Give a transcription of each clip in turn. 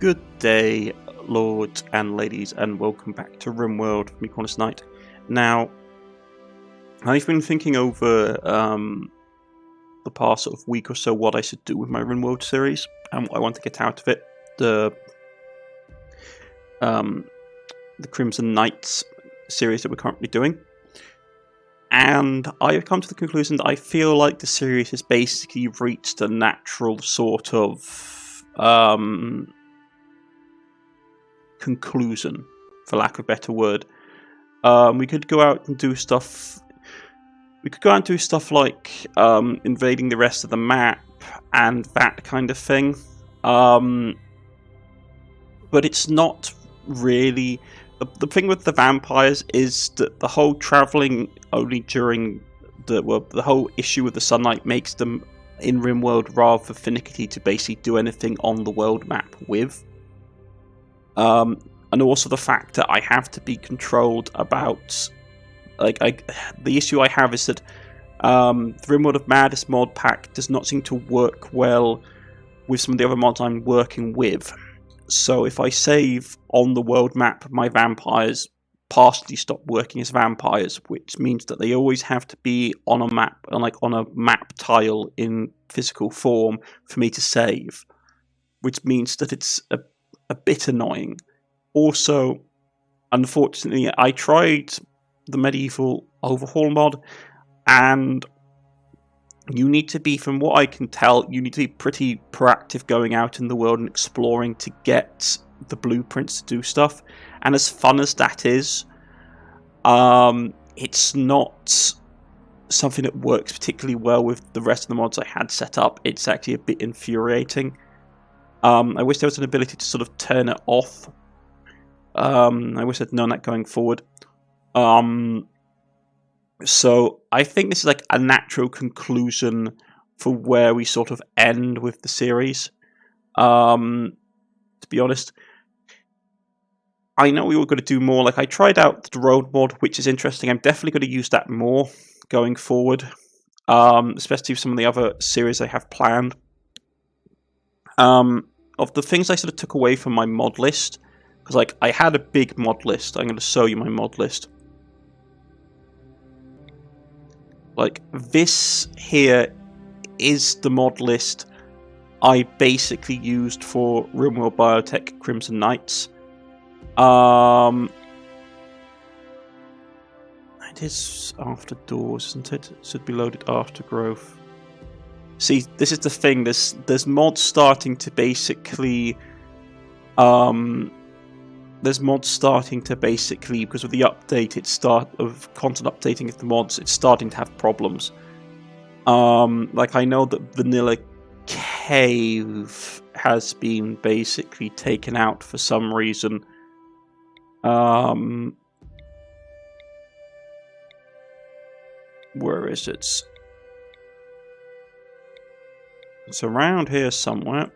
Good day, lords and ladies, and welcome back to Rimworld from me, Cornish-Knight. Now, I've been thinking over the past sort of week or so what I should do with my Rimworld series and what I want to get out of it. The Crimson Knights series that we're currently doing. And I've come to the conclusion that I feel like the series has basically reached a natural sort of conclusion, for lack of a better word. We could go out and do stuff. We could go out and do stuff like invading the rest of the map and that kind of thing. But it's not really. The thing with the vampires is that the whole traveling only during the whole issue with the sunlight makes them in Rimworld rather finicky to basically do anything on the world map with. And also the fact that I have to be controlled about, the issue I have is that the Rimworld of Madness mod pack does not seem to work well with some of the other mods I'm working with. So if I save on the world map, my vampires partially stop working as vampires, which means that they always have to be on a map, on a map tile in physical form for me to save, which means that it's a bit annoying. Also, unfortunately, I tried the medieval overhaul mod, and you need to be, from what I can tell, you need to be pretty proactive going out in the world and exploring to get the blueprints to do stuff. And as fun as that is, it's not something that works particularly well with the rest of the mods I had set up. It's actually a bit infuriating. I wish there was an ability to sort of turn it off. I wish I'd known that going forward. So I think this is like a natural conclusion for where we sort of end with the series. To be honest, I know we were going to do more. Like, I tried out the road mod, which is interesting. I'm definitely going to use that more going forward, especially with some of the other series I have planned. Of the things I sort of took away from my mod list, because I had a big mod list. I'm going to show you my mod list. This here is the mod list I basically used for Rimworld Biotech Crimson Knights. It is after doors, isn't it? It should be loaded after growth. See, this is the thing. There's mods starting to basically, because of the update, of content updating of the mods, it's starting to have problems. I know that Vanilla Cave has been basically taken out for some reason. Where is it? It's around here somewhere.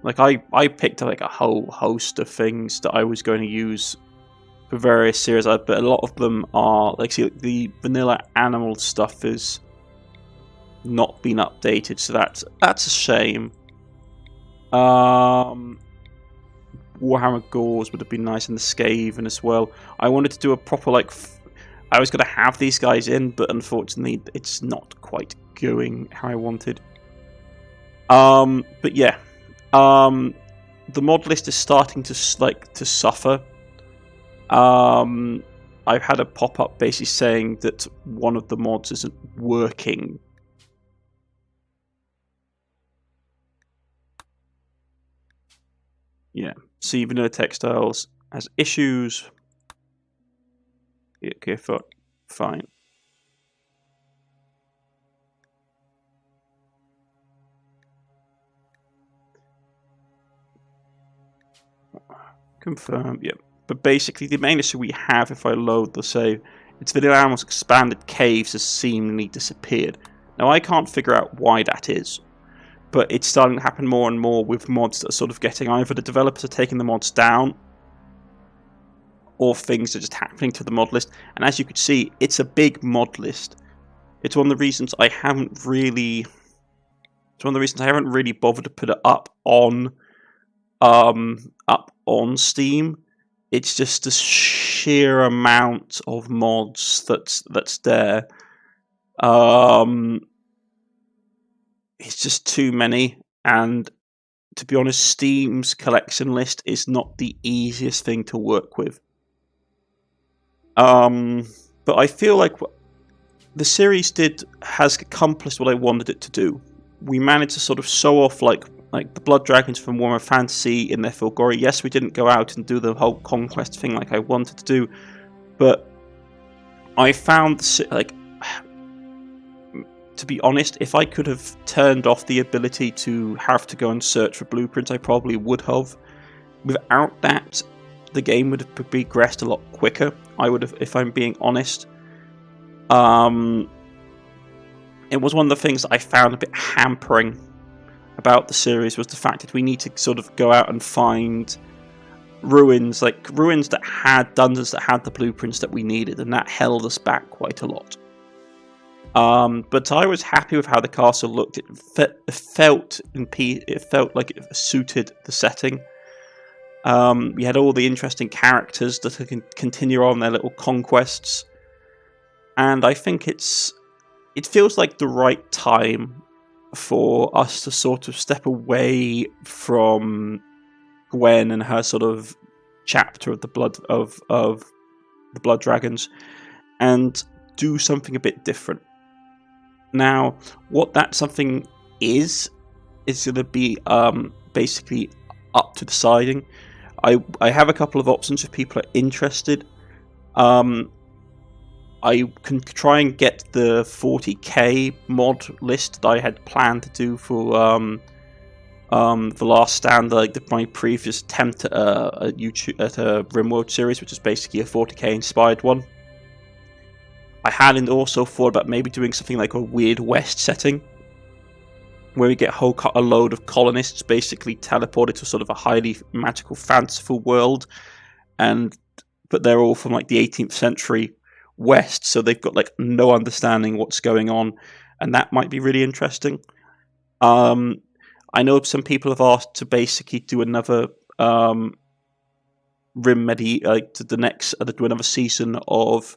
I picked up a whole host of things that I was going to use for various series, but a lot of them are the vanilla animal stuff is not been updated, so that's a shame. Warhammer Gauze would have been nice, and the Skaven as well. I wanted to do a proper I was going to have these guys in, but unfortunately it's not quite going how I wanted. But yeah. The mod list is starting to suffer. I've had a pop-up basically saying that one of the mods isn't working. Yeah, see, Vanilla Textiles has issues. Yeah, okay, fine. Confirm, yep. But basically, the main issue we have, if I load the save, it's that the animals expanded caves has seemingly disappeared. Now, I can't figure out why that is. but it's starting to happen more and more with mods that are sort of getting either the developers are taking the mods down, or things are just happening to the mod list. And as you could see, it's a big mod list. It's one of the reasons I haven't really bothered to put it up on Steam. It's just the sheer amount of mods that's there. It's just too many, and to be honest, Steam's collection list is not the easiest thing to work with. But I feel like the series has accomplished what I wanted it to do. We managed to sort of show off like the blood dragons from Warhammer Fantasy in their full glory. Yes, we didn't go out and do the whole conquest thing like I wanted to do, but I found, like, to be honest, if I could have turned off the ability to have to go and search for blueprints, I probably would have. Without that, the game would have progressed a lot quicker. I would have, if I'm being honest. It was one of the things that I found a bit hampering about the series, was the fact that we need to sort of go out and find ruins that had dungeons that had the blueprints that we needed, and that held us back quite a lot. But I was happy with how the castle looked. It felt like it suited the setting. We had all the interesting characters that can continue on their little conquests, and I think it feels like the right time for us to sort of step away from Gwen and her sort of chapter of the blood of the blood dragons and do something a bit different. Now, what that something is going to be basically up to deciding. I have a couple of options if people are interested. I can try and get the 40k mod list that I had planned to do for the Last Stand, my previous attempt at a Rimworld series, which is basically a 40k inspired one. I had also thought about maybe doing something like a Weird West setting, where we get a load of colonists basically teleported to sort of a highly magical, fanciful world, but they're all from like the 18th century West, so they've got like no understanding what's going on, and that might be really interesting. I know some people have asked to basically do another Rim do another season of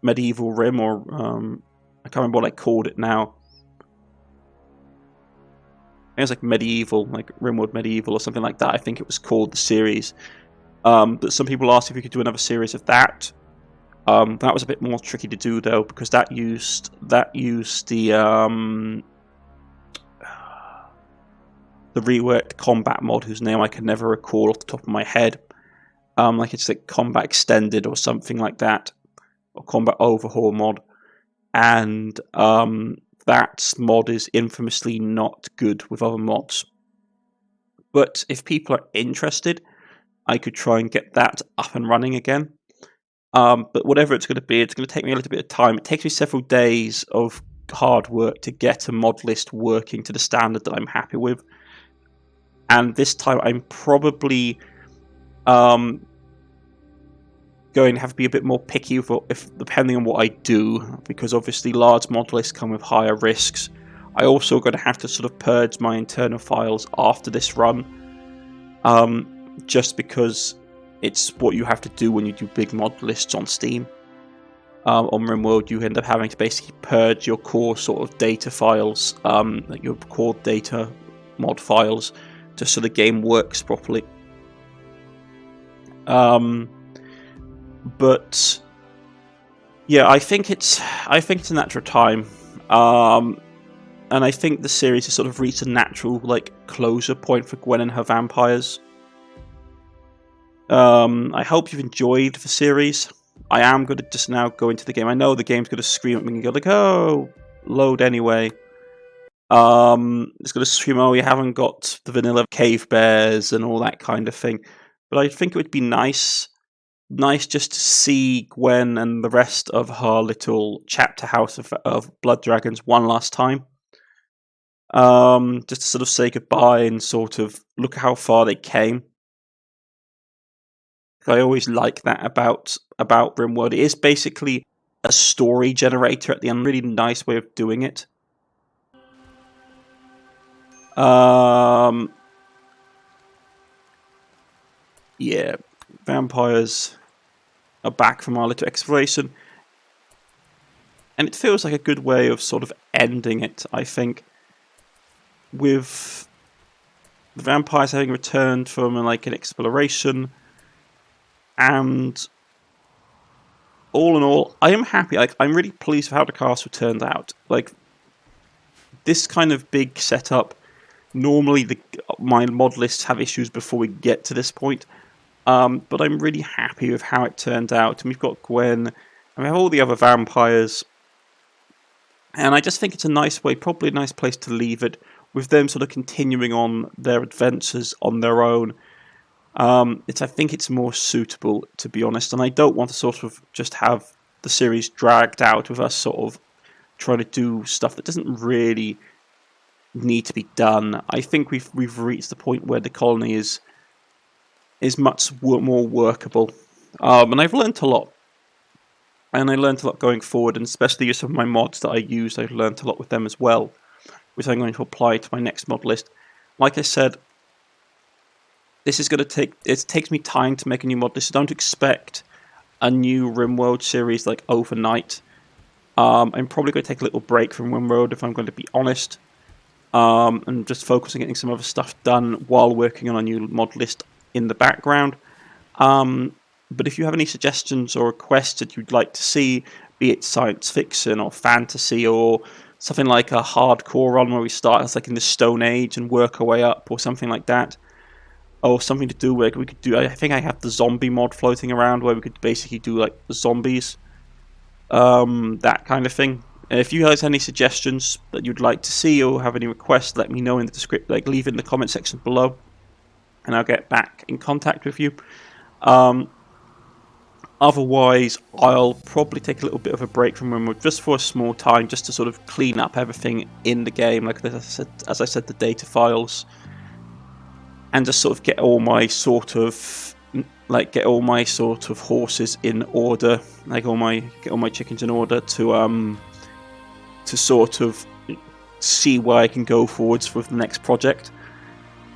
Medieval Rim, or I can't remember what I called it now. It was like Medieval, like Rimworld Medieval or something like that. I think it was called the series. But some people asked if we could do another series of that. That was a bit more tricky to do though, because that used the reworked combat mod, whose name I can never recall off the top of my head. Like it's like Combat Extended or something like that, or Combat Overhaul mod, and that mod is infamously not good with other mods. But if people are interested, I could try and get that up and running again. But whatever it's going to be, it's going to take me a little bit of time. It takes me several days of hard work to get a mod list working to the standard that I'm happy with. And this time I'm probably going to have to be a bit more picky depending on what I do, because obviously large mod lists come with higher risks. I also going to have to sort of purge my internal files after this run, just because it's what you have to do when you do big mod lists on Steam. On Rimworld, you end up having to basically purge your core sort of data files, like your core data mod files, just so the game works properly. But yeah, I think it's a natural time, and I think the series has sort of reached a natural closure point for Gwen and her vampires. I hope you've enjoyed the series. I am going to just now go into the game. I know the game's going to scream at me and go oh, load anyway. It's going to scream, oh, you haven't got the vanilla cave bears and all that kind of thing. But I think it would be nice just to see Gwen and the rest of her little chapter house of blood dragons one last time. just to sort of say goodbye and sort of look at how far they came. I always like that about Rimworld. It is basically a story generator at the end. Really nice way of doing it. Yeah, vampires are back from our little exploration. And it feels like a good way of sort of ending it, I think. With the vampires having returned from like an exploration. And all in all, I am happy. Like, I'm really pleased with how the castle turned out. Like, this kind of big setup, normally my mod lists have issues before we get to this point. But I'm really happy with how it turned out. And we've got Gwen, and we have all the other vampires. And I just think it's a nice way, probably a nice place to leave it, with them sort of continuing on their adventures on their own. I think it's more suitable, to be honest, and I don't want to sort of just have the series dragged out with us sort of trying to do stuff that doesn't really need to be done. I think we've reached the point where the colony is much more workable, and I've learnt a lot. And I learnt a lot going forward, and especially some of my mods that I used, I've learnt a lot with them as well, which I'm going to apply to my next mod list. Like I said, this is going to it takes me time to make a new mod list, so don't expect a new Rimworld series like overnight. I'm probably going to take a little break from Rimworld, if I'm going to be honest, and just focus on getting some other stuff done while working on a new mod list in the background. But if you have any suggestions or requests that you'd like to see, be it science fiction or fantasy or something like a hardcore run where we start as like in the Stone Age and work our way up or something like that, or something to do where we could do, I think I have the zombie mod floating around where we could basically do like the zombies, that kind of thing. And if you guys have any suggestions that you'd like to see or have any requests, let me know in the description, like leave it in the comment section below, and I'll get back in contact with you. Otherwise, I'll probably take a little bit of a break from Rimworld just for a small time, just to sort of clean up everything in the game, like as I said, the data files, and just sort of get all my sort of horses in order, like get all my chickens in order to sort of see where I can go forwards with the next project.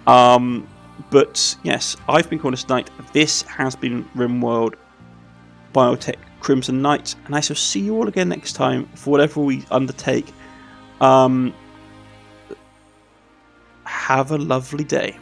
But yes, I've been Cornish-Knight. This has been Rimworld Biotech Crimson Knight, and I shall see you all again next time for whatever we undertake. Have a lovely day.